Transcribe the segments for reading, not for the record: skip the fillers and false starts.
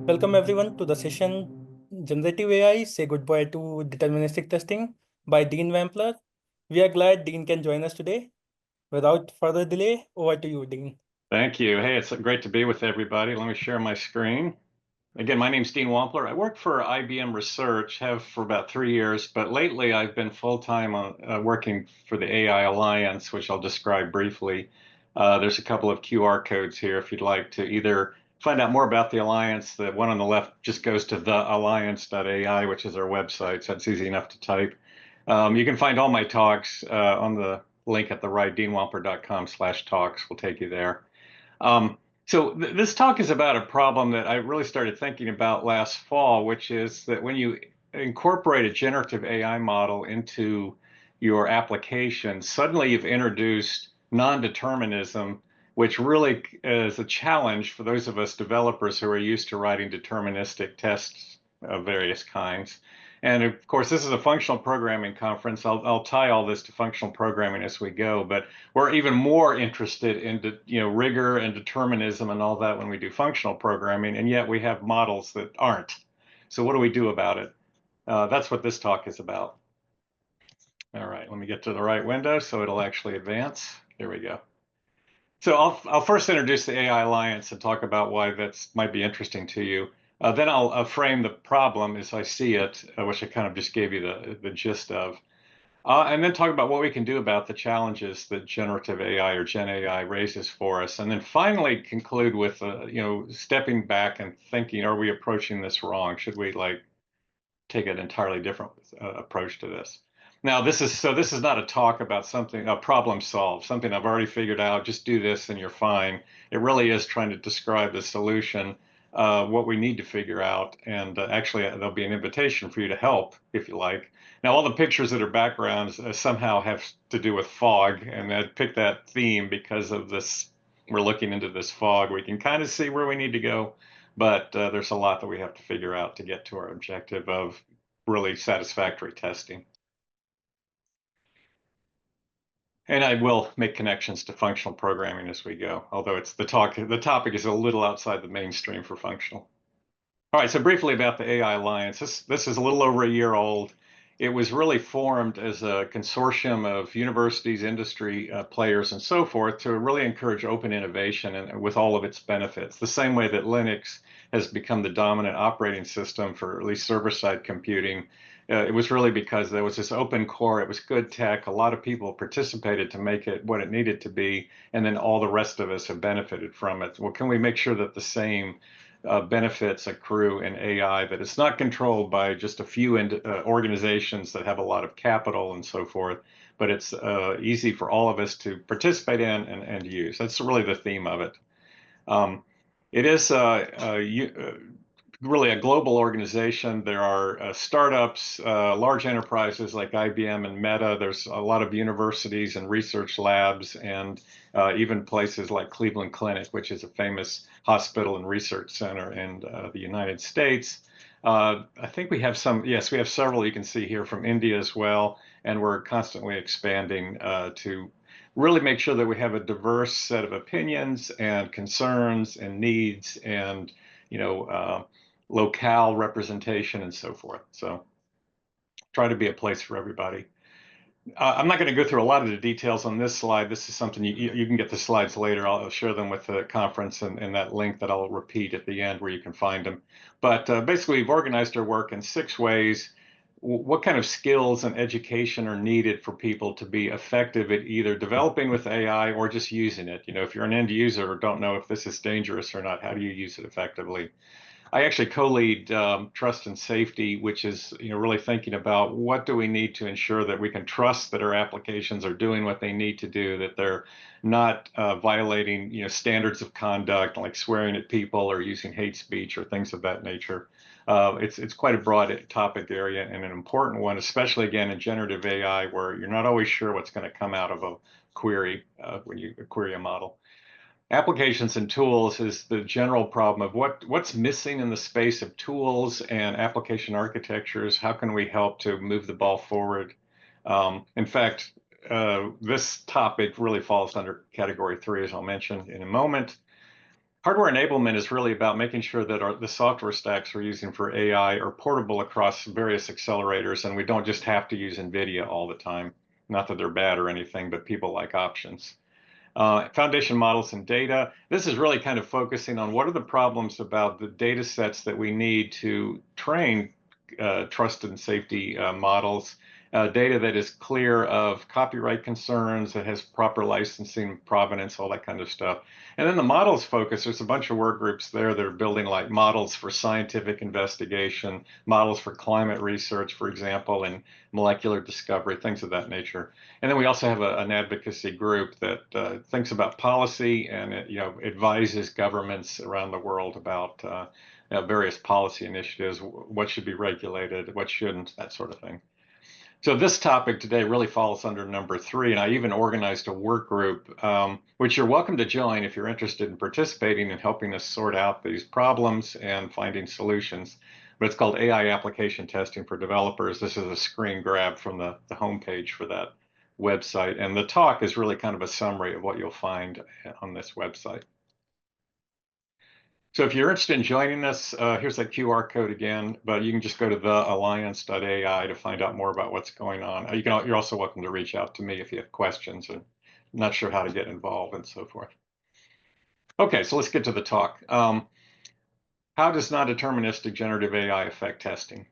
Welcome everyone to the session Generative AI Say Goodbye to Deterministic Testing by Dean Wampler. We are glad Dean can join us today. Without further delay, over to you, Dean. Thank you. Hey, it's great to be with everybody. Let me share my screen. Again, my name's Dean Wampler. I work for IBM Research, have for about 3 years, but lately I've been full-time on working for the AI Alliance, which I'll describe briefly. There's a couple of QR codes here if you'd like to either find out more about the Alliance. The one on the left just goes to thealliance.ai, which is our website, so it's easy enough to type. You can find all my talks on the link at the right, deanwampler.com/talks will take you there. So this talk is about a problem that I really started thinking about last fall, which is that when you incorporate a generative AI model into your application, suddenly you've introduced non-determinism, which really is a challenge for those of us developers who are used to writing deterministic tests of various kinds. And of course, this is a functional programming conference. I'll tie all this to functional programming as we go, but we're even more interested in rigor and determinism and all that when we do functional programming, and yet we have models that aren't. So what do we do about it? That's what this talk is about. All right, let me get to the right window so it'll actually advance. Here we go. So I'll first introduce the AI Alliance and talk about why that might be interesting to you. Then I'll frame the problem as I see it, which I kind of just gave you the gist of. And then talk about what we can do about the challenges that generative AI or Gen AI raises for us. And then finally conclude with, stepping back and thinking, are we approaching this wrong? Should we take an entirely different approach to this? Now, this is not a talk about a problem solved, something I've already figured out, just do this and you're fine. It really is trying to describe the solution, what we need to figure out. And actually, there'll be an invitation for you to help if you like. Now, all the pictures that are backgrounds somehow have to do with fog, and I picked that theme because of this. We're looking into this fog. We can kind of see where we need to go, but there's a lot that we have to figure out to get to our objective of really satisfactory testing. And I will make connections to functional programming as we go, although the topic is a little outside the mainstream for functional. All right, so briefly about the AI Alliance. This is a little over a year old. It was really formed as a consortium of universities, industry players, and so forth to really encourage open innovation and with all of its benefits. The same way that Linux has become the dominant operating system for at least server-side computing, it was really because there was this open core. It was good tech. A lot of people participated to make it what it needed to be, and then all the rest of us have benefited from it. Well, can we make sure that the same benefits accrue in AI, that it's not controlled by just a few organizations that have a lot of capital and so forth, but it's easy for all of us to participate in and use. That's really the theme of it. It is really a global organization. There are startups, large enterprises like IBM and Meta. There's a lot of universities and research labs, and even places like Cleveland Clinic, which is a famous hospital and research center in the United States. I think we have we have several you can see here from India as well, and we're constantly expanding to really make sure that we have a diverse set of opinions and concerns and needs and, locale representation and so forth. So try to be a place for everybody. I'm not going to go through a lot of the details on this slide. This is something you can get the slides later. I'll share them with the conference and that link that I'll repeat at the end where you can find them. But basically, we've organized our work in 6 ways. What kind of skills and education are needed for people to be effective at either developing with AI or just using it? If you're an end user or don't know if this is dangerous or not, how do you use it effectively? I actually co-lead trust and safety, which is really thinking about what do we need to ensure that we can trust that our applications are doing what they need to do, that they're not violating standards of conduct like swearing at people or using hate speech or things of that nature. It's quite a broad topic area and an important one, especially again in generative AI, where you're not always sure what's going to come out of a query when you query a model. Applications and tools is the general problem of what's missing in the space of tools and application architectures. How can we help to move the ball forward? In fact, this topic really falls under category 3, as I'll mention in a moment. Hardware enablement is really about making sure that the software stacks we're using for AI are portable across various accelerators, and we don't just have to use NVIDIA all the time. Not that they're bad or anything, but people like options. Foundation models and data. This is really kind of focusing on what are the problems about the data sets that we need to train trust and safety models, data that is clear of copyright concerns, that has proper licensing, provenance, all that kind of stuff. And then the models focus, there's a bunch of work groups there that are building like models for scientific investigation, models for climate research, for example, and molecular discovery, things of that nature. And then we also have an advocacy group that thinks about policy and advises governments around the world about various policy initiatives, what should be regulated, what shouldn't, that sort of thing. So this topic today really falls under number 3, and I even organized a work group, which you're welcome to join if you're interested in participating and helping us sort out these problems and finding solutions. But it's called AI Application Testing for Developers. This is a screen grab from the homepage for that website, and the talk is really kind of a summary of what you'll find on this website. So if you're interested in joining us, here's that QR code again, but you can just go to thealliance.ai to find out more about what's going on. You're also welcome to reach out to me if you have questions and not sure how to get involved and so forth. Okay, so let's get to the talk. How does non-deterministic generative AI affect testing?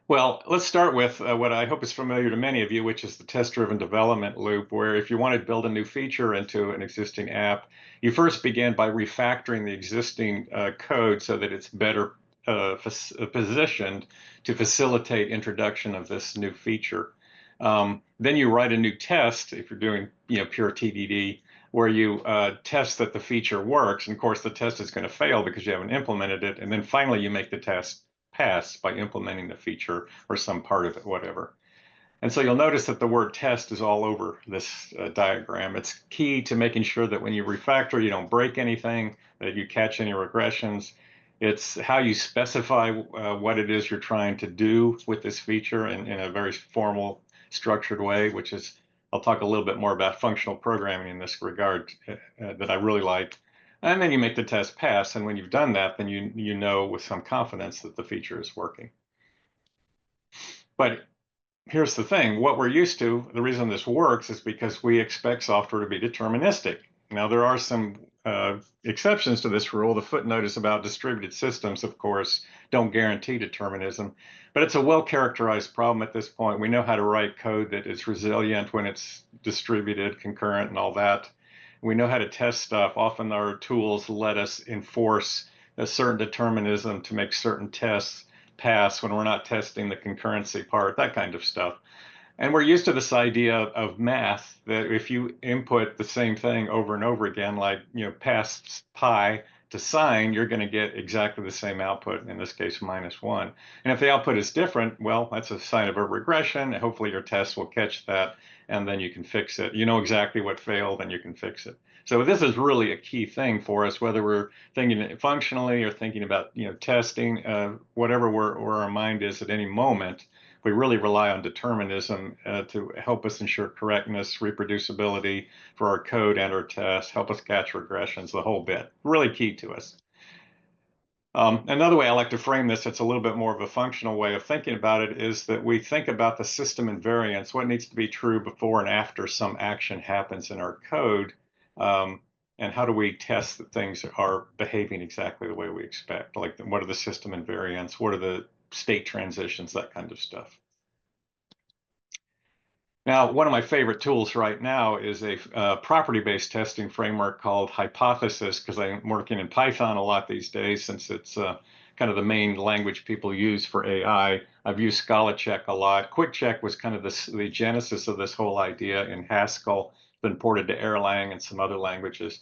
Well, let's start with what I hope is familiar to many of you, which is the test-driven development loop, where if you want to build a new feature into an existing app, you first begin by refactoring the existing code so that it's better positioned to facilitate introduction of this new feature. Then you write a new test, if you're doing pure TDD, where you test that the feature works. And of course, the test is going to fail because you haven't implemented it. And then finally, you make the test pass by implementing the feature or some part of it, whatever. And so you'll notice that the word test is all over this diagram. It's key to making sure that when you refactor, you don't break anything, that you catch any regressions. It's how you specify what it is you're trying to do with this feature in a very formal, structured way, which is, I'll talk a little bit more about functional programming in this regard that I really like. And then you make the test pass, and when you've done that, then you know with some confidence that the feature is working. But here's the thing, what we're used to, the reason this works is because we expect software to be deterministic. Now, there are some exceptions to this rule. The footnote is about distributed systems, of course, don't guarantee determinism, but it's a well-characterized problem at this point. We know how to write code that is resilient when it's distributed, concurrent, and all that. We know how to test stuff. Often our tools let us enforce a certain determinism to make certain tests pass when we're not testing the concurrency part, that kind of stuff. And we're used to this idea of math, that if you input the same thing over and over again, like pass pi to sine, you're going to get exactly the same output, in this case -1. And if the output is different, well, that's a sign of a regression. Hopefully your test will catch that, and then you can fix it. You know exactly what failed, and you can fix it. So this is really a key thing for us, whether we're thinking functionally or thinking about testing, whatever where our mind is at any moment. We really rely on determinism to help us ensure correctness, reproducibility for our code and our tests, help us catch regressions, the whole bit. Really key to us. Another way I like to frame this, it's a little bit more of a functional way of thinking about it, is that we think about the system invariance, what needs to be true before and after some action happens in our code, and how do we test that things are behaving exactly the way we expect? Like, what are the system invariants? What are the state transitions? That kind of stuff. Now, one of my favorite tools right now is a property-based testing framework called Hypothesis, because I'm working in Python a lot these days, since it's kind of the main language people use for AI. I've used ScalaCheck a lot. QuickCheck was kind of the genesis of this whole idea in Haskell, been ported to Erlang and some other languages.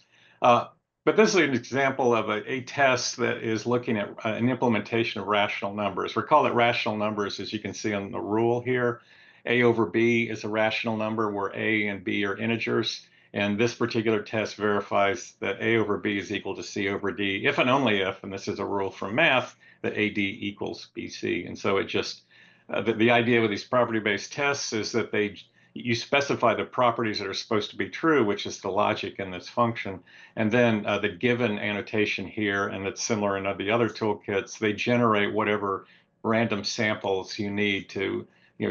But this is an example of a test that is looking at an implementation of rational numbers. Recall that rational numbers, as you can see on the rule here, a over b is a rational number where a and b are integers. And this particular test verifies that a over b is equal to c over d, if and only if, and this is a rule from math, that AD equals BC. And so it just, the idea with these property-based tests is that they you specify the properties that are supposed to be true, which is the logic in this function, and then the given annotation here, and it's similar in the other toolkits, they generate whatever random samples you need to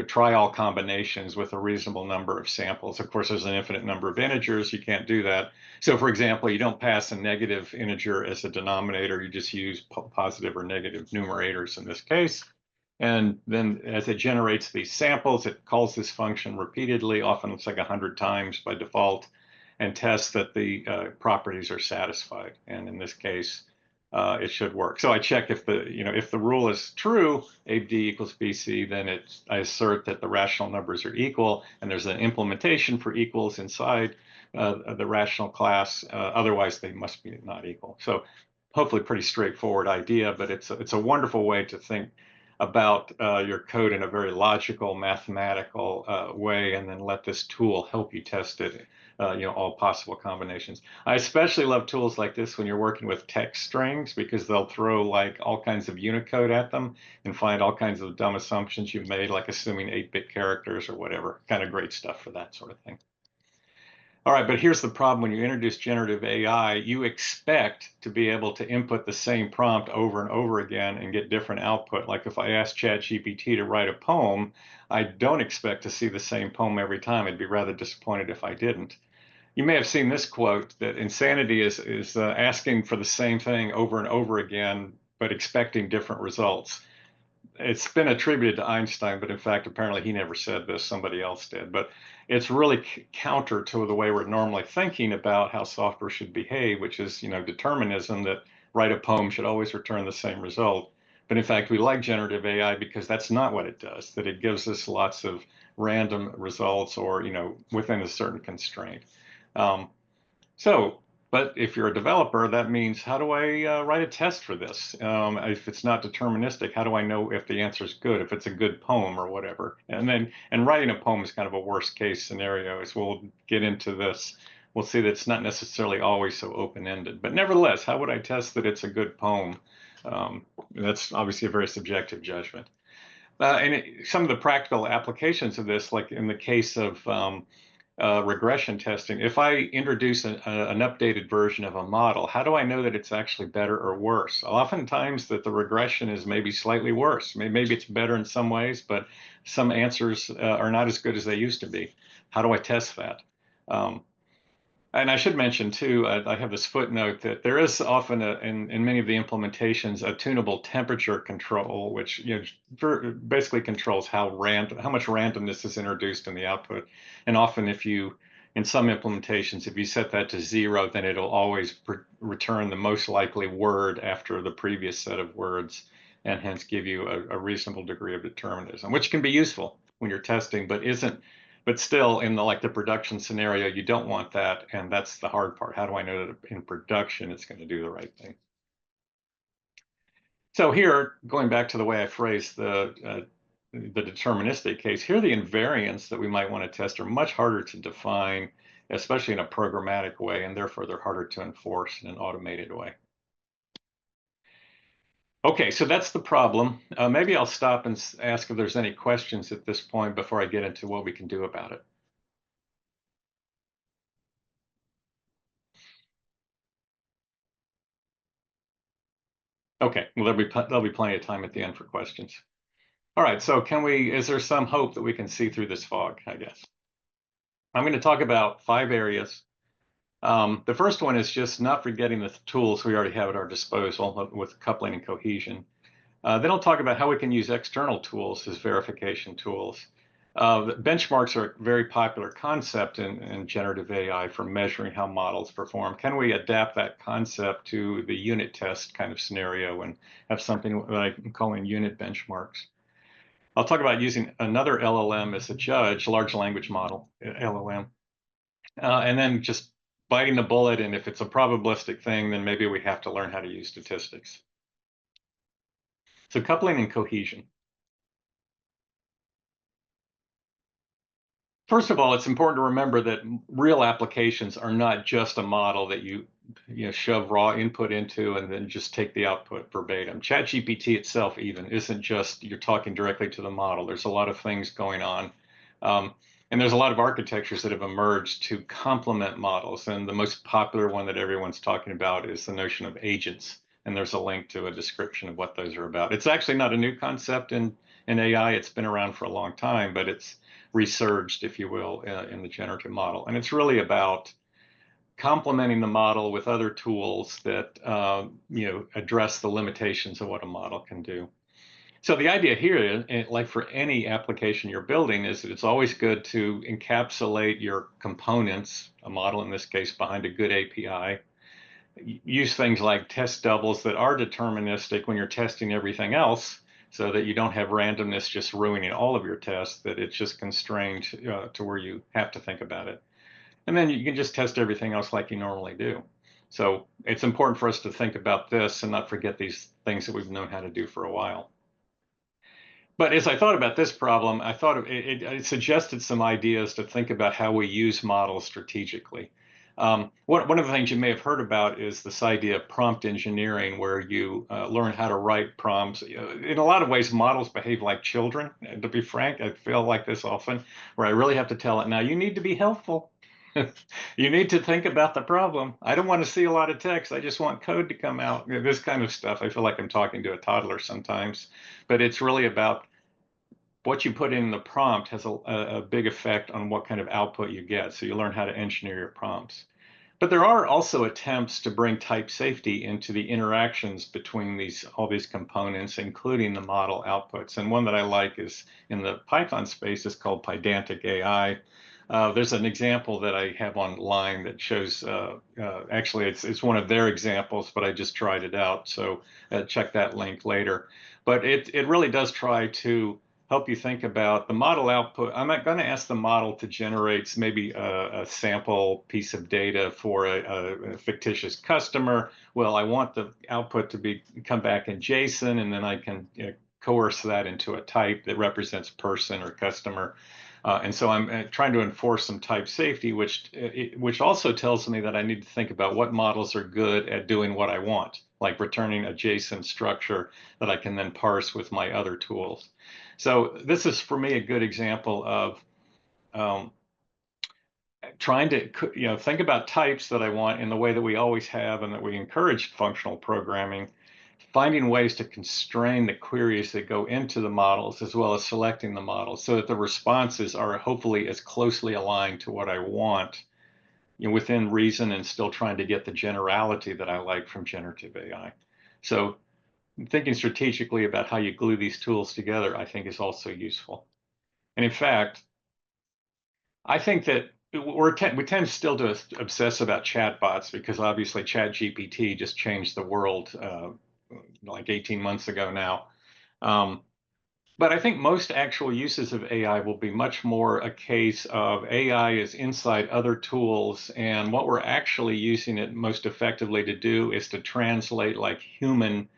try all combinations with a reasonable number of samples. Of course, there's an infinite number of integers. You can't do that. So for example, you don't pass a negative integer as a denominator. You just use positive or negative numerators in this case. And then as it generates these samples, it calls this function repeatedly, often it's like 100 times by default, and tests that the properties are satisfied. And in this case, it should work. So I check if the rule is true, AB equals BC, then I assert that the rational numbers are equal, and there's an implementation for equals inside the rational class. Otherwise, they must be not equal. So hopefully pretty straightforward idea, but it's a wonderful way to think about your code in a very logical, mathematical way, and then let this tool help you test it, all possible combinations. I especially love tools like this when you're working with text strings, because they'll throw like all kinds of Unicode at them and find all kinds of dumb assumptions you've made, like assuming 8-bit characters or whatever. Kind of great stuff for that sort of thing. All right, but here's the problem. When you introduce generative AI, you expect to be able to input the same prompt over and over again and get different output. Like if I ask ChatGPT to write a poem, I don't expect to see the same poem every time. I'd be rather disappointed if I didn't. You may have seen this quote that insanity is asking for the same thing over and over again, but expecting different results. It's been attributed to Einstein, but in fact, apparently he never said this, somebody else did. But it's really counter to the way we're normally thinking about how software should behave, which is, determinism, that write a poem should always return the same result. But in fact, we like generative AI because that's not what it does, that it gives us lots of random results or, within a certain constraint. But if you're a developer, that means how do I write a test for this? If it's not deterministic, how do I know if the answer is good, if it's a good poem or whatever? And writing a poem is kind of a worst case scenario, as we'll get into this. We'll see that it's not necessarily always so open-ended. But nevertheless, how would I test that it's a good poem? That's obviously a very subjective judgment. Some of the practical applications of this, like in the case of regression testing, if I introduce an updated version of a model, how do I know that it's actually better or worse? Oftentimes that the regression is maybe slightly worse. Maybe it's better in some ways, but some answers are not as good as they used to be. How do I test that? And I should mention too, I have this footnote that there is often in many of the implementations a tunable temperature control, which basically controls how much randomness is introduced in the output. And often, in some implementations, if you set that to 0, then it'll always return the most likely word after the previous set of words, and hence give you a reasonable degree of determinism, which can be useful when you're testing, but still, in the production scenario, you don't want that, and that's the hard part. How do I know that in production it's going to do the right thing? So here, going back to the way I phrased the deterministic case, here the invariants that we might want to test are much harder to define, especially in a programmatic way, and therefore they're harder to enforce in an automated way. Okay, so that's the problem. Maybe I'll stop and ask if there's any questions at this point before I get into what we can do about it. Okay, well, there'll be plenty of time at the end for questions. All right, so is there some hope that we can see through this fog, I guess? I'm going to talk about 5 areas. The first one is just not forgetting the tools we already have at our disposal with coupling and cohesion. Then I'll talk about how we can use external tools as verification tools. Benchmarks are a very popular concept in generative AI for measuring how models perform. Can we adapt that concept to the unit test kind of scenario and have something that I'm calling unit benchmarks? I'll talk about using another LLM as a judge, large language model, LLM, and then just biting the bullet. And if it's a probabilistic thing, then maybe we have to learn how to use statistics. So coupling and cohesion. First of all, it's important to remember that real applications are not just a model that you shove raw input into and then just take the output verbatim. ChatGPT itself even isn't just you're talking directly to the model. There's a lot of things going on. And there's a lot of architectures that have emerged to complement models. And the most popular one that everyone's talking about is the notion of agents. And there's a link to a description of what those are about. It's actually not a new concept in AI. It's been around for a long time, but it's resurged, if you will, in the generative model. And it's really about complementing the model with other tools that address the limitations of what a model can do. So the idea here, like for any application you're building, is that it's always good to encapsulate your components, a model in this case, behind a good API. Use things like test doubles that are deterministic when you're testing everything else, so that you don't have randomness just ruining all of your tests, that it's just constrained to where you have to think about it. And then you can just test everything else like you normally do. So it's important for us to think about this and not forget these things that we've known how to do for a while. But as I thought about this problem, I thought it suggested some ideas to think about how we use models strategically. One of the things you may have heard about is this idea of prompt engineering, where you learn how to write prompts. In a lot of ways, models behave like children. And to be frank, I feel like this often, where I really have to tell it, now you need to be helpful. You need to think about the problem. I don't want to see a lot of text. I just want code to come out. This kind of stuff. I feel like I'm talking to a toddler sometimes, but it's really about what you put in the prompt has a big effect on what kind of output you get. So you learn how to engineer your prompts. But there are also attempts to bring type safety into the interactions between all these components, including the model outputs. And one that I like is in the Python space is called Pydantic AI. There's an example that I have online that shows, actually it's one of their examples, but I just tried it out. So check that link later. But it really does try to help you think about the model output. I'm not going to ask the model to generate maybe a sample piece of data for a fictitious customer. Well, I want the output to come back in JSON, and then I can coerce that into a type that represents person or customer. And so I'm trying to enforce some type safety, which also tells me that I need to think about what models are good at doing what I want, like returning a JSON structure that I can then parse with my other tools. So this is, for me, a good example of trying to think about types that I want in the way that we always have and that we encourage functional programming, finding ways to constrain the queries that go into the models, as well as selecting the models so that the responses are hopefully as closely aligned to what I want, within reason, and still trying to get the generality that I like from generative AI. So thinking strategically about how you glue these tools together, I think, is also useful. And in fact, I think that we tend still to obsess about chatbots because obviously ChatGPT just changed the world like 18 months ago now. But I think most actual uses of AI will be much more a case of AI is inside other tools, and what we're actually using it most effectively to do is to translate like human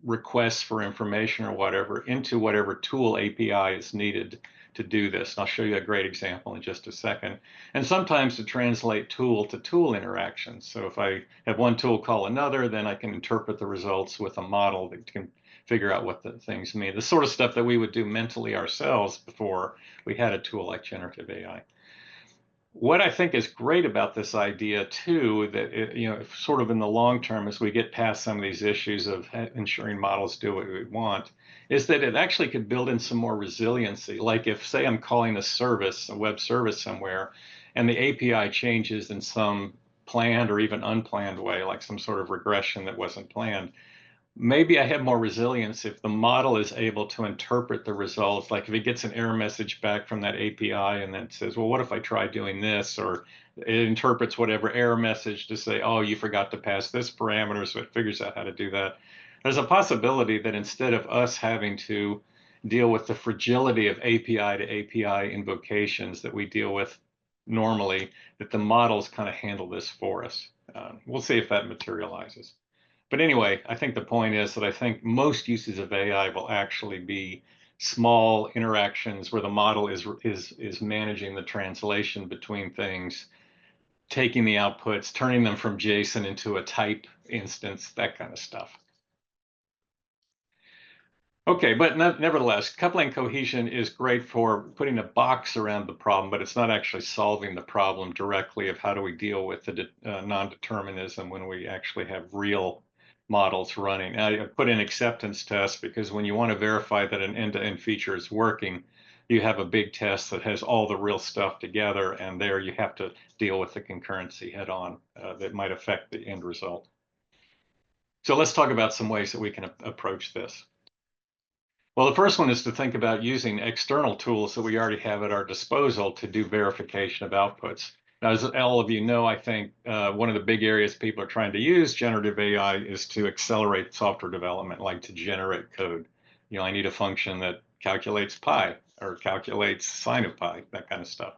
requests for information or whatever into whatever tool API is needed to do this. And I'll show you a great example in just a second. And sometimes to translate tool to tool interactions. So if I have one tool call another, then I can interpret the results with a model that can figure out what the things mean. The sort of stuff that we would do mentally ourselves before we had a tool like generative AI. What I think is great about this idea too, that sort of in the long term, as we get past some of these issues of ensuring models do what we want, is that it actually could build in some more resiliency. Like if, say, I'm calling a service, a web service somewhere, and the API changes in some planned or even unplanned way, like some sort of regression that wasn't planned, maybe I have more resilience if the model is able to interpret the results. Like if it gets an error message back from that API and then says, well, what if I try doing this? Or it interprets whatever error message to say, oh, you forgot to pass this parameter, so it figures out how to do that. There's a possibility that instead of us having to deal with the fragility of API to API invocations that we deal with normally, that the models kind of handle this for us. We'll see if that materializes. But anyway, I think the point is that I think most uses of AI will actually be small interactions where the model is managing the translation between things, taking the outputs, turning them from JSON into a type instance, that kind of stuff. Okay, but nevertheless, coupling cohesion is great for putting a box around the problem, but it's not actually solving the problem directly of how do we deal with the non-determinism when we actually have real models running. I put in acceptance tests because when you want to verify that an end-to-end feature is working, you have a big test that has all the real stuff together, and there you have to deal with the concurrency head on that might affect the end result. So let's talk about some ways that we can approach this. Well, the first one is to think about using external tools that we already have at our disposal to do verification of outputs. Now, as all of you know, I think one of the big areas people are trying to use generative AI is to accelerate software development, like to generate code. You know, I need a function that calculates pi or calculates sine of pi, that kind of stuff.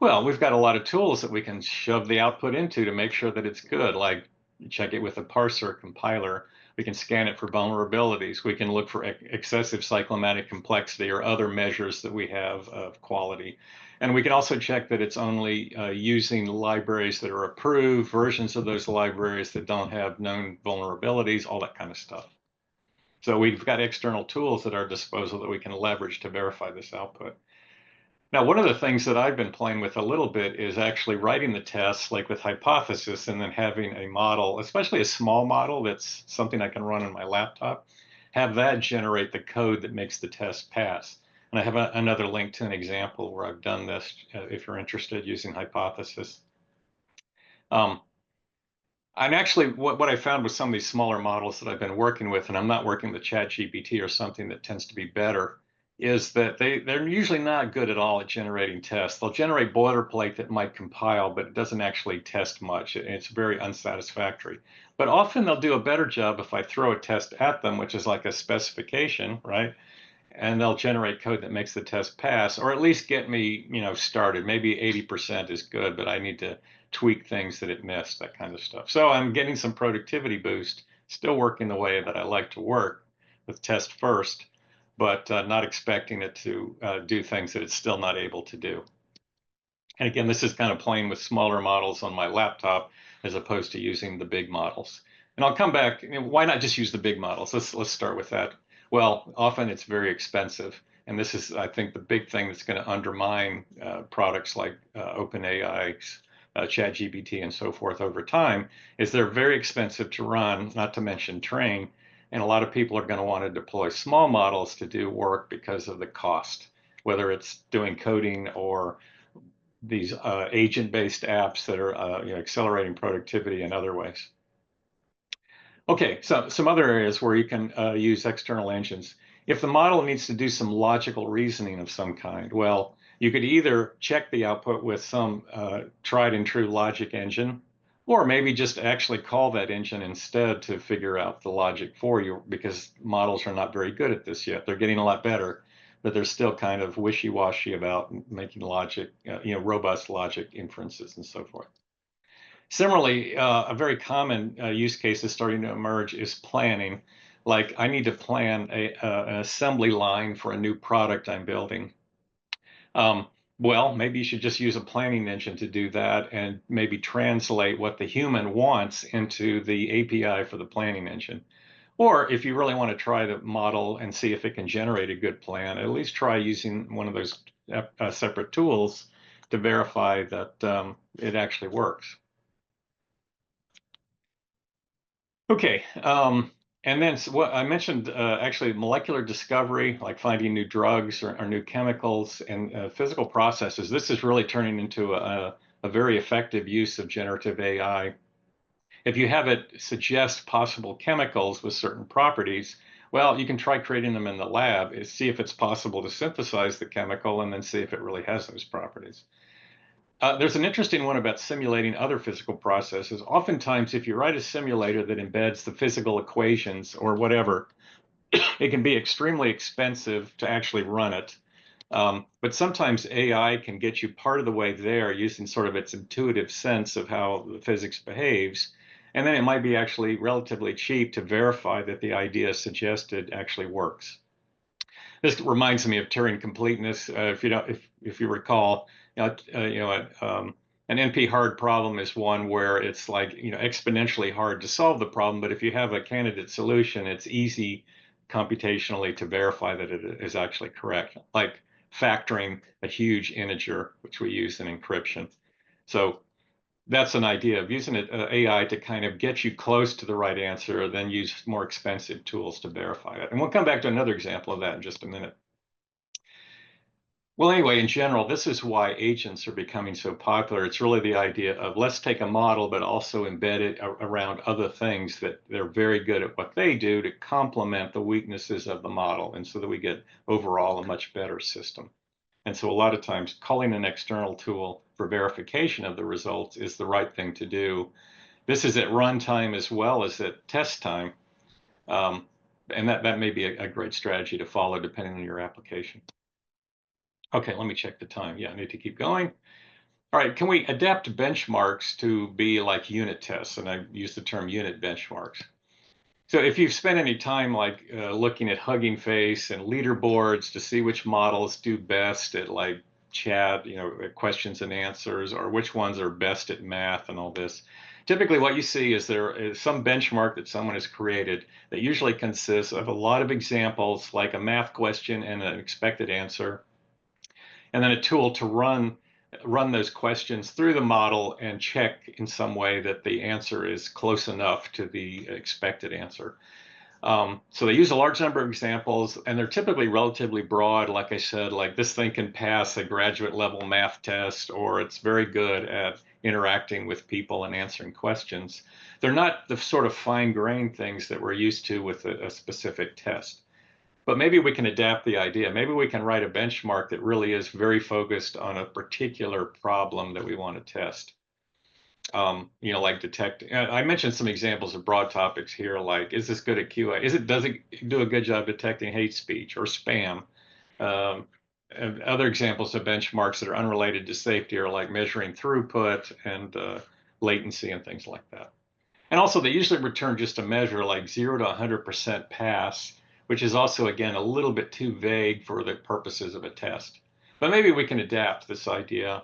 Well, we've got a lot of tools that we can shove the output into to make sure that it's good, like check it with a parser, compiler. We can scan it for vulnerabilities. We can look for excessive cyclomatic complexity or other measures that we have of quality. And we can also check that it's only using libraries that are approved, versions of those libraries that don't have known vulnerabilities, all that kind of stuff. So we've got external tools at our disposal that we can leverage to verify this output. Now, one of the things that I've been playing with a little bit is actually writing the tests, like with hypothesis, and then having a model, especially a small model that's something I can run on my laptop, have that generate the code that makes the test pass. And I have another link to an example where I've done this if you're interested using hypothesis. Um, and actually, what I found with some of these smaller models that I've been working with, and I'm not working with ChatGPT or something that tends to be better, is that they're usually not good at all at generating tests. They'll generate boilerplate that might compile, but it doesn't actually test much. It's very unsatisfactory. But often they'll do a better job if I throw a test at them, which is like a specification, right? And they'll generate code that makes the test pass, or at least get me, started. Maybe 80% is good, but I need to tweak things that it missed, that kind of stuff. So I'm getting some productivity boost, still working the way that I like to work with test first, but not expecting it to do things that it's still not able to do. And again, this is kind of playing with smaller models on my laptop as opposed to using the big models. And I'll come back. Why not just use the big models? Let's start with that. Well, often it's very expensive. And this is, I think, the big thing that's going to undermine products like OpenAI, ChatGPT, and so forth over time, is they're very expensive to run, not to mention train. And a lot of people are going to want to deploy small models to do work because of the cost, whether it's doing coding or these agent-based apps that are accelerating productivity in other ways. Okay, so some other areas where you can use external engines. If the model needs to do some logical reasoning of some kind, well, you could either check the output with some tried and true logic engine, or maybe just actually call that engine instead to figure out the logic for you, because models are not very good at this yet. They're getting a lot better, but they're still kind of wishy-washy about making logic, robust logic inferences and so forth. Similarly, a very common use case is starting to emerge is planning. Like I need to plan an assembly line for a new product I'm building. Well, maybe you should just use a planning engine to do that and maybe translate what the human wants into the API for the planning engine. Or if you really want to try the model and see if it can generate a good plan, at least try using one of those separate tools to verify that it actually works. Okay, and then what I mentioned, actually molecular discovery, like finding new drugs or new chemicals and physical processes. This is really turning into a very effective use of generative AI. If you have it suggest possible chemicals with certain properties, well, you can try creating them in the lab and see if it's possible to synthesize the chemical and then see if it really has those properties. There's an interesting one about simulating other physical processes. Oftentimes, if you write a simulator that embeds the physical equations or whatever, it can be extremely expensive to actually run it. But sometimes AI can get you part of the way there using sort of its intuitive sense of how the physics behaves. And then it might be actually relatively cheap to verify that the idea suggested actually works. This reminds me of Turing completeness. If you recall, an NP hard problem is one where it's like exponentially hard to solve the problem. But if you have a candidate solution, it's easy computationally to verify that it is actually correct, like factoring a huge integer, which we use in encryption. So that's an idea of using AI to kind of get you close to the right answer, then use more expensive tools to verify it. And we'll come back to another example of that in just a minute. Well, anyway, in general, this is why agents are becoming so popular. It's really the idea of let's take a model, but also embed it around other things that they're very good at what they do to complement the weaknesses of the model, and so that we get overall a much better system. And so a lot of times calling an external tool for verification of the results is the right thing to do. This is at runtime as well as at test time. And that may be a great strategy to follow depending on your application. Okay, let me check the time. Yeah, I need to keep going. All right, can we adapt benchmarks to be like unit tests? And I use the term unit benchmarks. So if you've spent any time like looking at Hugging Face and leaderboards to see which models do best at like chat, questions and answers, or which ones are best at math and all this, typically what you see is there is some benchmark that someone has created that usually consists of a lot of examples, like a math question and an expected answer, and then a tool to run those questions through the model and check in some way that the answer is close enough to the expected answer. So they use a large number of examples, and they're typically relatively broad. Like I said, like this thing can pass a graduate level math test, or it's very good at interacting with people and answering questions. They're not the sort of fine-grained things that we're used to with a specific test. But maybe we can adapt the idea. Maybe we can write a benchmark that really is very focused on a particular problem that we want to test. Like detect. I mentioned some examples of broad topics here, like is this good at QA? Does it do a good job detecting hate speech or spam? And other examples of benchmarks that are unrelated to safety are like measuring throughput and latency and things like that. And also, they usually return just a measure like 0 to 100% pass, which is also, again, a little bit too vague for the purposes of a test. But maybe we can adapt this idea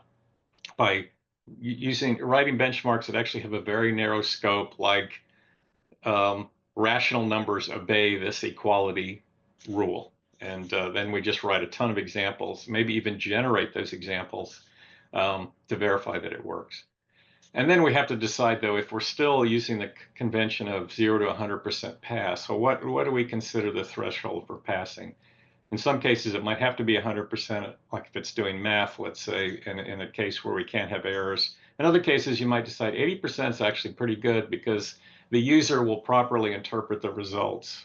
by writing benchmarks that actually have a very narrow scope, like rational numbers obey this equality rule. And then we just write a ton of examples, maybe even generate those examples to verify that it works. And then we have to decide, though, if we're still using the convention of 0 to 100% pass, so what do we consider the threshold for passing? In some cases, it might have to be 100%, like if it's doing math, let's say, in a case where we can't have errors. In other cases, you might decide 80% is actually pretty good because the user will properly interpret the results.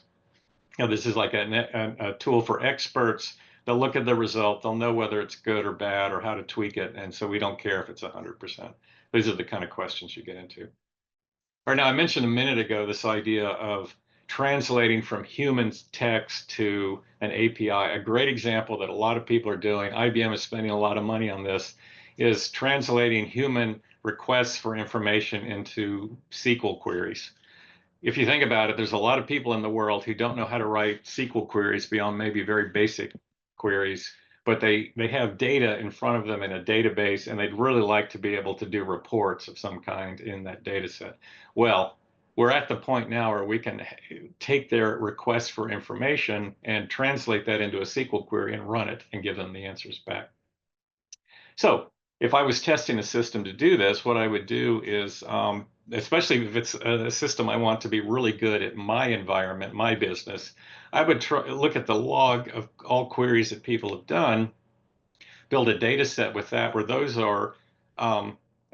This is like a tool for experts. They'll look at the result, they'll know whether it's good or bad or how to tweak it, and so we don't care if it's 100%. These are the kind of questions you get into. All right, now I mentioned a minute ago this idea of translating from human text to an API. A great example that a lot of people are doing, IBM is spending a lot of money on this, is translating human requests for information into SQL queries. If you think about it, there's a lot of people in the world who don't know how to write SQL queries beyond maybe very basic queries, but they have data in front of them in a database, and they'd really like to be able to do reports of some kind in that data set. Well, we're at the point now where we can take their request for information and translate that into a SQL query and run it and give them the answers back. So if I was testing a system to do this, what I would do is, especially if it's a system I want to be really good at my environment, my business, I would look at the log of all queries that people have done, build a data set with that where those are,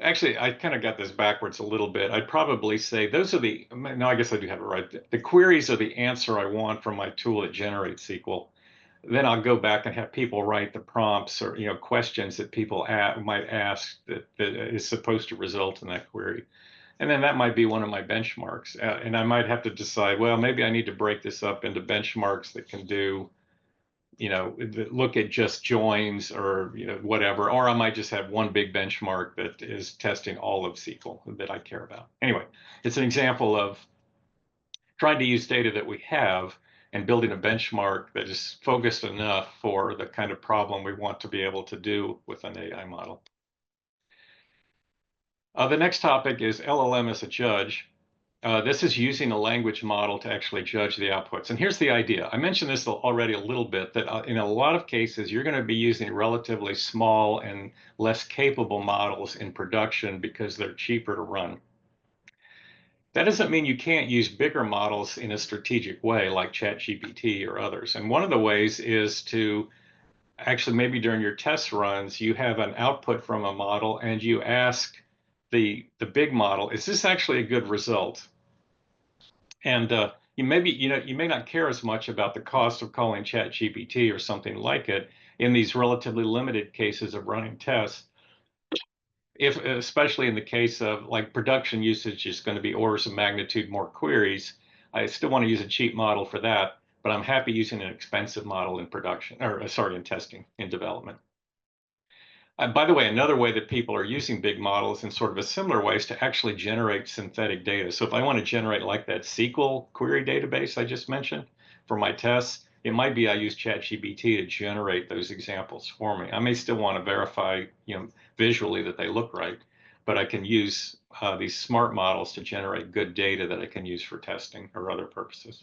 actually, I kind of got this backwards a little bit. I'd probably say those are no, I guess I do have it right. The queries are the answer I want from my tool that generates SQL. Then I'll go back and have people write the prompts or questions that people might ask that is supposed to result in that query. And then that might be one of my benchmarks. And I might have to decide, well, maybe I need to break this up into benchmarks that can do, look at just joins or whatever, or I might just have one big benchmark that is testing all of SQL that I care about. Anyway, it's an example of trying to use data that we have and building a benchmark that is focused enough for the kind of problem we want to be able to do with an AI model. The next topic is LLM as a judge. This is using a language model to actually judge the outputs. And here's the idea. I mentioned this already a little bit, that in a lot of cases, you're going to be using relatively small and less capable models in production because they're cheaper to run. That doesn't mean you can't use bigger models in a strategic way, like ChatGPT or others. And one of the ways is to actually, maybe during your test runs, you have an output from a model and you ask the big model, is this actually a good result? And you may not care as much about the cost of calling ChatGPT or something like it in these relatively limited cases of running tests. If, especially in the case of like production usage is going to be orders of magnitude more queries, I still want to use a cheap model for that, but I'm happy using an expensive model in production, or sorry, in testing, in development. By the way, another way that people are using big models in sort of a similar way is to actually generate synthetic data. So if I want to generate like that SQL query database I just mentioned for my tests, it might be I use ChatGPT to generate those examples for me. I may still want to verify, visually that they look right, but I can use these smart models to generate good data that I can use for testing or other purposes.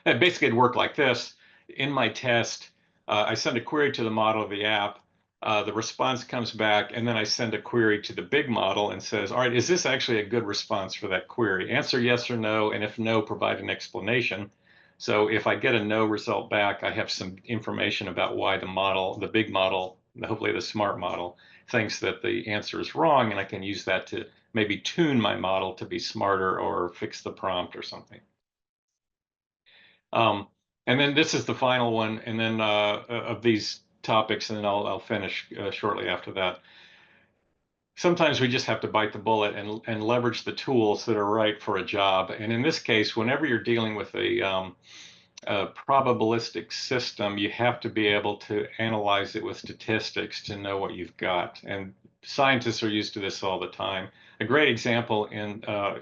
And basically, it'd work like this. In my test, I send a query to the model of the app. The response comes back, and then I send a query to the big model and says, all right, is this actually a good response for that query? Answer yes or no, and if no, provide an explanation. So if I get a no result back, I have some information about why the big model, hopefully the smart model, thinks that the answer is wrong, and I can use that to maybe tune my model to be smarter or fix the prompt or something. Um, and then this is the final one, and then of these topics, and then I'll finish shortly after that. Sometimes we just have to bite the bullet and leverage the tools that are right for a job. And in this case, whenever you're dealing with a probabilistic system, you have to be able to analyze it with statistics to know what you've got. And scientists are used to this all the time. A great example,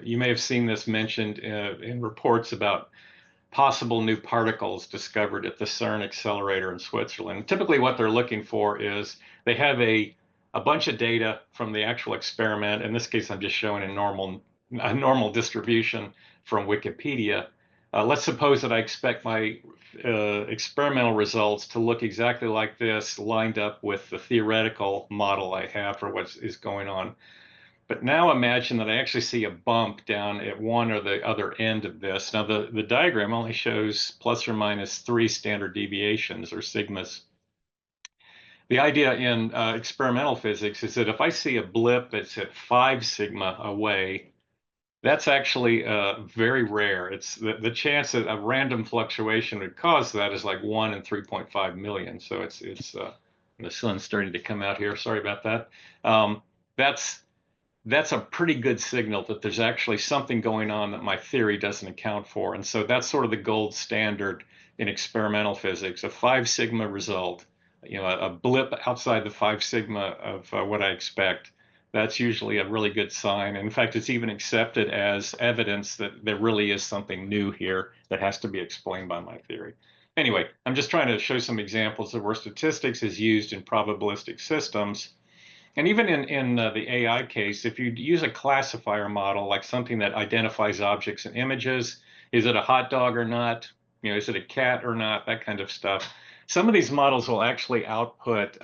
you may have seen this mentioned in reports about possible new particles discovered at the CERN accelerator in Switzerland. Typically what they're looking for is they have a bunch of data from the actual experiment. In this case, I'm just showing a normal distribution from Wikipedia. Let's suppose that I expect my experimental results to look exactly like this, lined up with the theoretical model I have for what is going on. But now imagine that I actually see a bump down at one or the other end of this. Now the diagram only shows plus or minus 3 standard deviations or sigmas. The idea in experimental physics is that if I see a blip that's at 5 sigma away, that's actually very rare. It's the chance that a random fluctuation would cause that is like 1 in 3.5 million. So it's the sun's starting to come out here. Sorry about that. That's a pretty good signal that there's actually something going on that my theory doesn't account for. And so that's sort of the gold standard in experimental physics, a 5 sigma result, a blip outside the 5 sigma of what I expect. That's usually a really good sign. And in fact, it's even accepted as evidence that there really is something new here that has to be explained by my theory. Anyway, I'm just trying to show some examples of where statistics is used in probabilistic systems. And even in the AI case, if you use a classifier model, like something that identifies objects and images, is it a hot dog or not? Is it a cat or not? That kind of stuff. Some of these models will actually output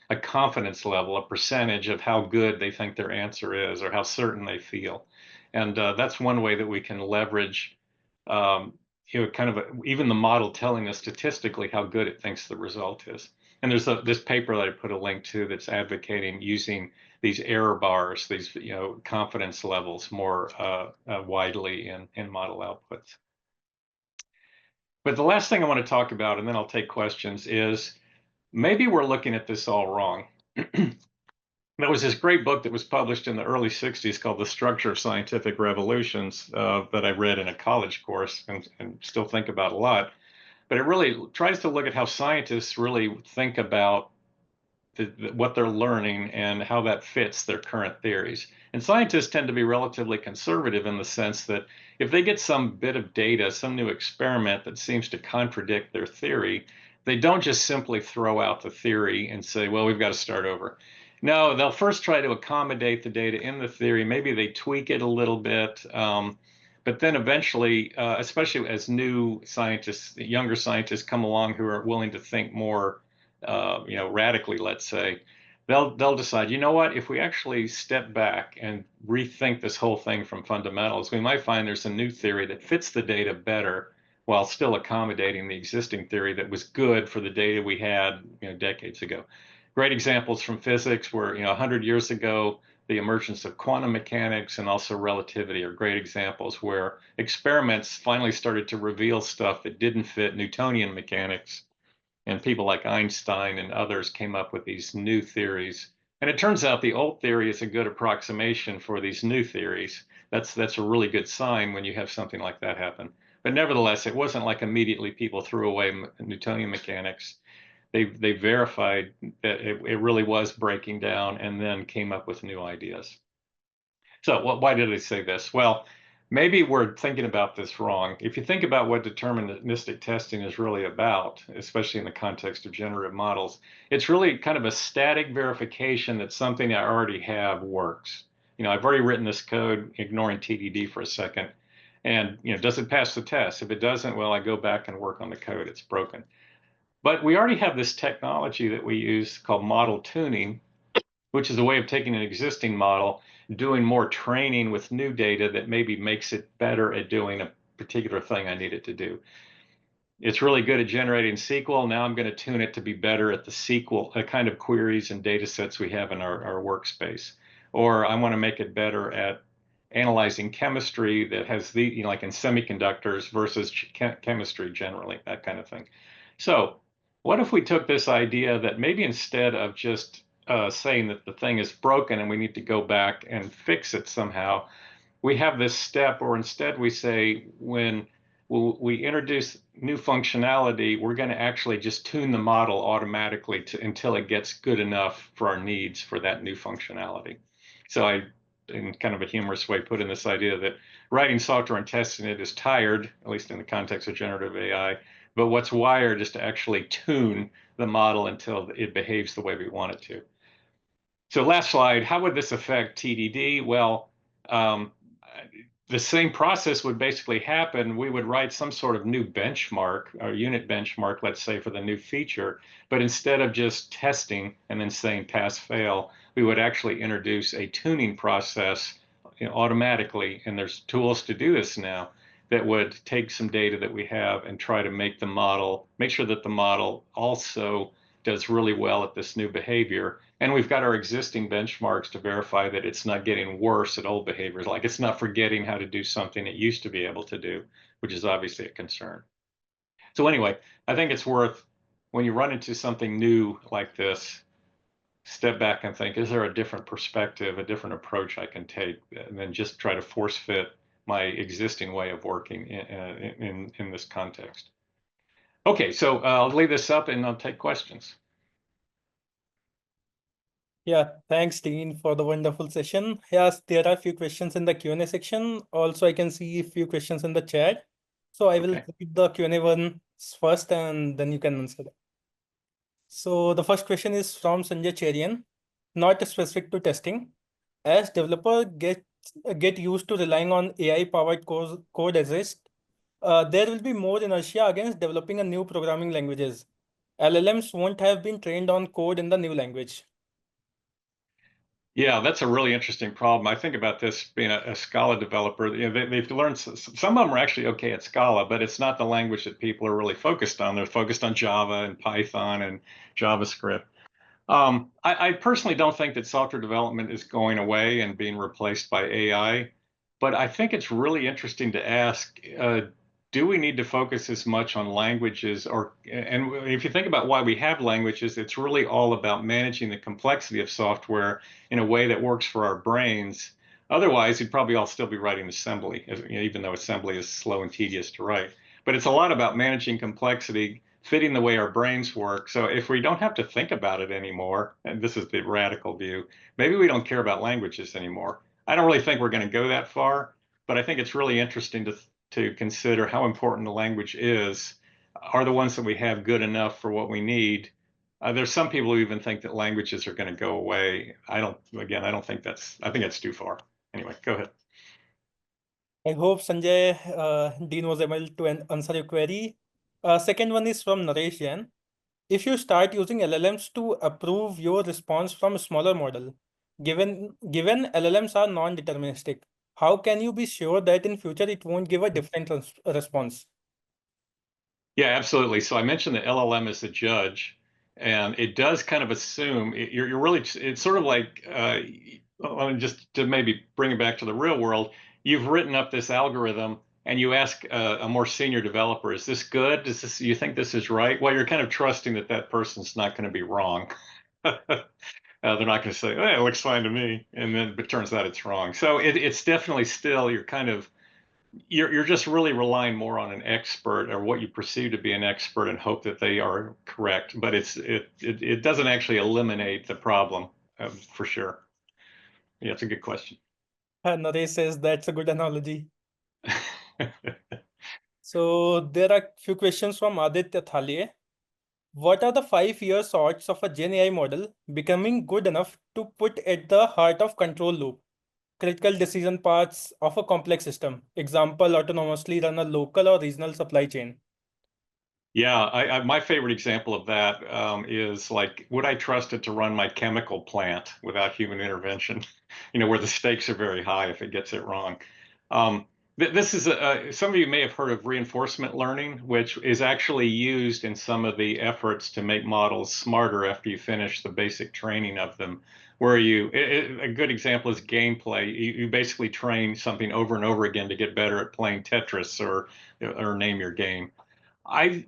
a confidence level, a percentage of how good they think their answer is or how certain they feel. And that's one way that we can leverage, even the model telling us statistically how good it thinks the result is. And there's this paper that I put a link to that's advocating using these error bars, these confidence levels more widely in model outputs. But the last thing I want to talk about, and then I'll take questions, is maybe we're looking at this all wrong. There was this great book that was published in the early 60s called The Structure of Scientific Revolutions that I read in a college course and still think about a lot. But it really tries to look at how scientists really think about what they're learning and how that fits their current theories. And scientists tend to be relatively conservative in the sense that if they get some bit of data, some new experiment that seems to contradict their theory, they don't just simply throw out the theory and say, well, we've got to start over. No, they'll first try to accommodate the data in the theory. Maybe they tweak it a little bit, but then eventually, especially as new scientists, younger scientists come along who are willing to think more, radically, let's say, they'll decide, you know what, if we actually step back and rethink this whole thing from fundamentals, we might find there's a new theory that fits the data better while still accommodating the existing theory that was good for the data we had, decades ago. Great examples from physics were, 100 years ago, the emergence of quantum mechanics and also relativity are great examples where experiments finally started to reveal stuff that didn't fit Newtonian mechanics. And people like Einstein and others came up with these new theories. And it turns out the old theory is a good approximation for these new theories. That's a really good sign when you have something like that happen. But nevertheless, it wasn't like immediately people threw away Newtonian mechanics. They verified that it really was breaking down and then came up with new ideas. So why did I say this? Well, maybe we're thinking about this wrong. If you think about what deterministic testing is really about, especially in the context of generative models, it's really kind of a static verification that something I already have works. I've already written this code, ignoring TDD for a second, and does it pass the test? If it doesn't, well, I go back and work on the code. It's broken. But we already have this technology that we use called model tuning, which is a way of taking an existing model, doing more training with new data that maybe makes it better at doing a particular thing I need it to do. It's really good at generating SQL. Now I'm going to tune it to be better at the SQL kind of queries and data sets we have in our workspace. Or I want to make it better at analyzing chemistry that has like in semiconductors versus chemistry generally, that kind of thing. So what if we took this idea that maybe instead of just saying that the thing is broken and we need to go back and fix it somehow, we have this step, or instead we say when we introduce new functionality, we're going to actually just tune the model automatically until it gets good enough for our needs for that new functionality. So I, in kind of a humorous way, put in this idea that writing software and testing it is tired, at least in the context of generative AI, but what's wired is to actually tune the model until it behaves the way we want it to. So last slide, how would this affect TDD? Well, um, the same process would basically happen. We would write some sort of new benchmark or unit benchmark, let's say, for the new feature. But instead of just testing and then saying pass fail, we would actually introduce a tuning process automatically. And there's tools to do this now that would take some data that we have and try to make the model, make sure that the model also does really well at this new behavior. And we've got our existing benchmarks to verify that it's not getting worse at old behaviors, like it's not forgetting how to do something it used to be able to do, which is obviously a concern. So anyway, I think it's worth, when you run into something new like this, step back and think, is there a different perspective, a different approach I can take, and then just try to force fit my existing way of working in this context. Okay, so I'll leave this up and I'll take questions. Yeah, thanks, Dean, for the wonderful session. Yes, there are a few questions in the Q&A section. Also, I can see a few questions in the chat. So I will read the Q&A ones first, and then you can answer them. So the first question is from Sanjay Cherian, not specific to testing. As developer get used to relying on AI-powered code assist, there will be more inertia against developing a new programming languages. LLMs won't have been trained on code in the new language. Yeah, that's a really interesting problem. I think about this being a Scala developer. They've learned, some of them are actually okay at Scala, but it's not the language that people are really focused on. They're focused on Java and Python and JavaScript. I personally don't think that software development is going away and being replaced by AI, but I think it's really interesting to ask, do we need to focus as much on languages? And if you think about why we have languages, it's really all about managing the complexity of software in a way that works for our brains. Otherwise, you'd probably all still be writing assembly, even though assembly is slow and tedious to write. But it's a lot about managing complexity, fitting the way our brains work. So if we don't have to think about it anymore, and this is the radical view, maybe we don't care about languages anymore. I don't really think we're going to go that far, but I think it's really interesting to consider how important the language is. Are the ones that we have good enough for what we need? There's some people who even think that languages are going to go away. I don't think I think that's too far. Anyway, go ahead. I hope Sanjay, Dean was able to answer your query. Second one is from Naresh Jain. If you start using LLMs to approve your response from a smaller model, given LLMs are non-deterministic, how can you be sure that in future it won't give a different response? Yeah, absolutely. So I mentioned the LLM is a judge, and it does kind of assume you're really, it's sort of like, just to maybe bring it back to the real world, you've written up this algorithm and you ask a more senior developer, is this good? You think this is right? Well, you're kind of trusting that that person's not going to be wrong. They're not going to say, "Oh, it looks fine to me," and then it turns out it's wrong. So it's definitely still you're just really relying more on an expert or what you perceive to be an expert and hope that they are correct. But it doesn't actually eliminate the problem for sure. Yeah, it's a good question. Naresh says that's a good analogy. So there are few questions from Aditya Thalie. What are the 5 year sorts of a Gen AI model becoming good enough to put at the heart of control loop, critical decision paths of a complex system? Example, autonomously run a local or regional supply chain. Yeah, my favorite example of that is like, would I trust it to run my chemical plant without human intervention? Where the stakes are very high if it gets it wrong. Um, this is some of you may have heard of reinforcement learning, which is actually used in some of the efforts to make models smarter after you finish the basic training of them. Where a good example is gameplay. You basically train something over and over again to get better at playing Tetris or name your game. I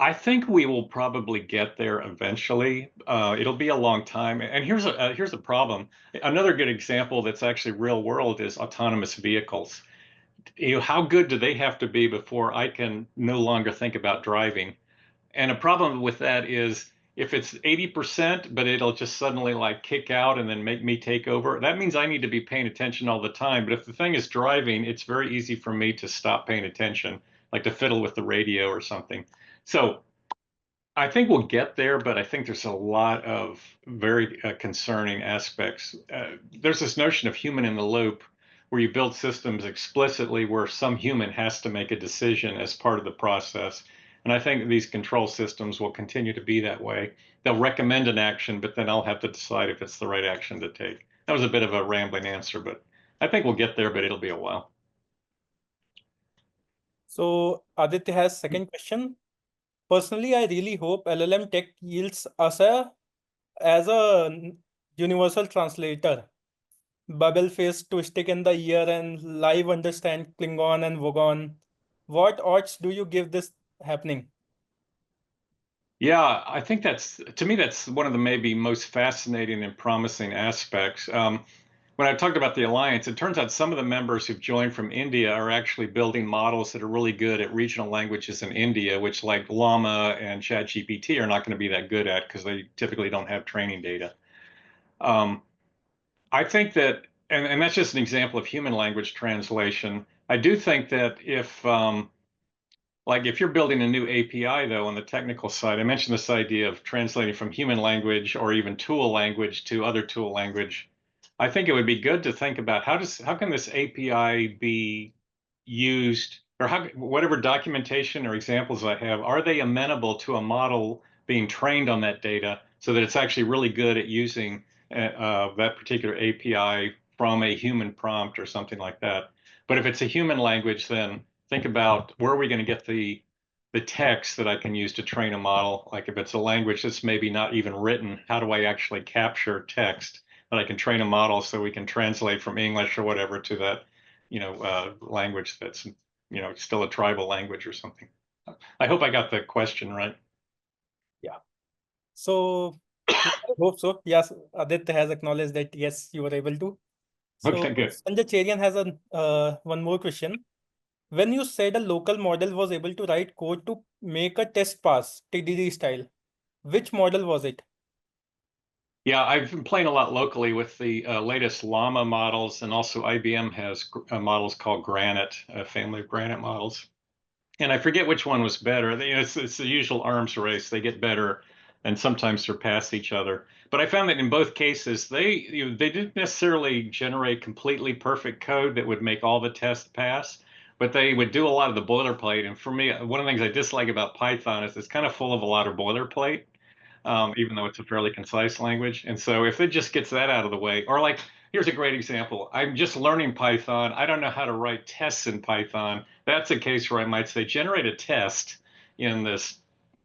I think we will probably get there eventually. It'll be a long time. And here's a problem. Another good example that's actually real world is autonomous vehicles. How good do they have to be before I can no longer think about driving? And a problem with that is if it's 80%, but it'll just suddenly like kick out and then make me take over, that means I need to be paying attention all the time. But if the thing is driving, it's very easy for me to stop paying attention, like to fiddle with the radio or something. So I think we'll get there, but I think there's a lot of very concerning aspects. There's this notion of human in the loop where you build systems explicitly where some human has to make a decision as part of the process. And I think these control systems will continue to be that way. They'll recommend an action, but then I'll have to decide if it's the right action to take. That was a bit of a rambling answer, but I think we'll get there, but it'll be a while. So Aditya has second question. Personally, I really hope LLM tech yields us as a universal translator, bubble face to stick in the ear and live understand Klingon and Vogon. What odds do you give this happening? Yeah, I think to me, that's one of the maybe most fascinating and promising aspects. When I talked about the alliance, it turns out some of the members who've joined from India are actually building models that are really good at regional languages in India, which like Llama and ChatGPT are not going to be that good at because they typically don't have training data. Um, I think that, and that's just an example of human language translation. I do think that like if you're building a new API though on the technical side, I mentioned this idea of translating from human language or even tool language to other tool language. I think it would be good to think about how can this API be used, or whatever documentation or examples I have, are they amenable to a model being trained on that data so that it's actually really good at using that particular API from a human prompt or something like that. But if it's a human language, then think about where are we going to get the text that I can use to train a model. Like if it's a language that's maybe not even written, how do I actually capture text that I can train a model so we can translate from English or whatever to that, language that's, still a tribal language or something. I hope I got the question right. Yeah. So I hope so. Yes, Aditya has acknowledged that yes, you were able to. So Okay, good. Sanjay Cherian has one more question. When you said a local model was able to write code to make a test pass, TDD style, which model was it? Yeah, I've been playing a lot locally with the latest Llama models, and also IBM has models called Granite, a family of Granite models. And I forget which one was better. It's the usual arms race. They get better and sometimes surpass each other. But I found that in both cases, they didn't necessarily generate completely perfect code that would make all the tests pass, but they would do a lot of the boilerplate. And for me, one of the things I dislike about Python is it's kind of full of a lot of boilerplate, even though it's a fairly concise language. And so if it just gets that out of the way, or like, here's a great example. I'm just learning Python. I don't know how to write tests in Python. That's a case where I might say, generate a test in this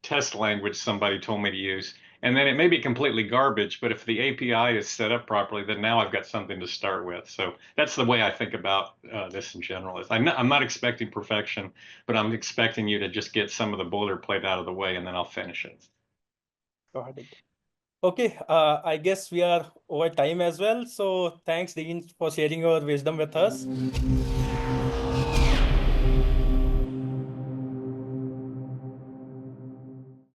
test language somebody told me to use. And then it may be completely garbage, but if the API is set up properly, then now I've got something to start with. So that's the way I think about this in general. I'm not expecting perfection, but I'm expecting you to just get some of the boilerplate out of the way, and then I'll finish it. Got it. Okay, I guess we are over time as well. So thanks, Dean, for sharing your wisdom with us.